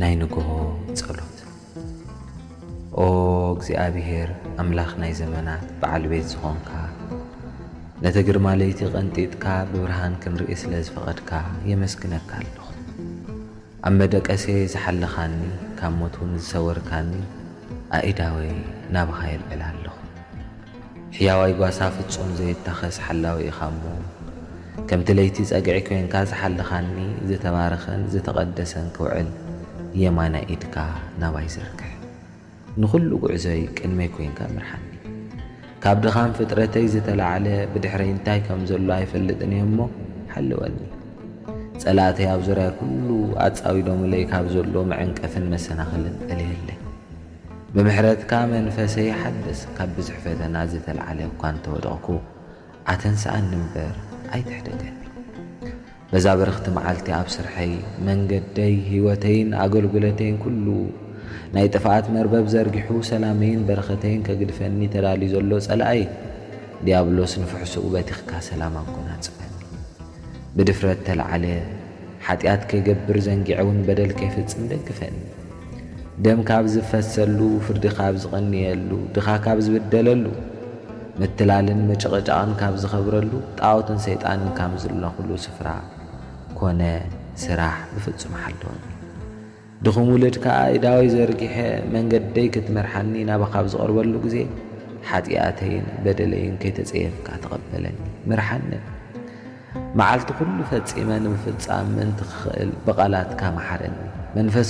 ናይ ንግሆ ጸሎት ኦ እግዚአብሔር አምላኽ ናይ ዘመናት በዓል ቤት ዝኾንካ ነቲ ግርማ ለይቲ ቐንጢጥካ ብብርሃን ክንርኢ ስለ ዝፈቐድካ የመስግነካ ኣለኹ። ኣብ መደቀሴ ዝሓለኻኒ ካብ ሞት እውን ዝሰወርካኒ ኣኢዳወይ ናብኻ የልዕል ኣለኹ። ሕያዋይ ጓሳ ፍጹም ዘይታኸስ ሓላዊ ኢኻ እሞ ከምቲ ለይቲ ጸግዒ ኮይንካ ዝሓለኻኒ ዝተባረኸን ዝተቐደሰን ክውዕል የማና ኢድካ ናባይ ዝርክሕ ንኹሉ ጉዕዞይ ቅድመይ ኮይንካ ምርሓኒ። ካብ ድኻም ፍጥረተይ ዝተላዕለ ብድሕረይ እንታይ ከም ዘሎ ኣይፈልጥን እየ እሞ ሓልወኒ። ጸላእተይ ኣብ ዙርያ ኩሉ ኣጻዊዶምለይ ካብ ዘሎ መዕንቀፍን መሰናኽልን እልየለይ። ብምሕረትካ መንፈሰይ ሓድስ ካብ ብዙሕ ፈተና ዝተላዕለ እኳ እንተወደቕኩ ኣተንስኣኒ እምበር ኣይትሕደገኒ። በዛ በረኽቲ መዓልቲ ኣብ ስርሐይ መንገደይ ህይወተይን ኣገልግሎተይን ኩሉ ናይ ጥፍኣት መርበብ ዘርጊሑ ሰላመይን በረኸተይን ከግድፈኒ ተዳልዩ ዘሎ ጸላኣይ ዲያብሎስ ንፍሕሱኡ በቲኽካ ሰላም ኣጎናጽፈኒ። ብድፍረት ተለዓለ ሓጢኣት ከይገብር ዘንጊዐውን በደል ከይፍጽም ደግፈኒ። ደም ካብ ዝፈሰሉ ፍርዲ ካብ ዝቐንየሉ ድኻ ካብ ዝብደለሉ ምትላልን መጨቐጫቕን ካብ ዝኸብረሉ ጣዖትን ሰይጣንን ካብ ዝለኹሉ ስፍራ ኮነ ስራሕ ብፍጹም ሓለወኒ። ድኹም ውልድካ ኢዳወይ ዘርጊሐ መንገደይ ክትመርሓኒ ናባኻ ኣብ ዝቐርበሉ ግዜ ሓጢኣተይን በደለይን ከይተጸየፍካ ተቐበለኒ ምርሓኒ። መዓልቲ ኩሉ ፈጺመ ንምፍጻም ምእንቲ ክኽእል ብቓላትካ መሓረኒ። መንፈስ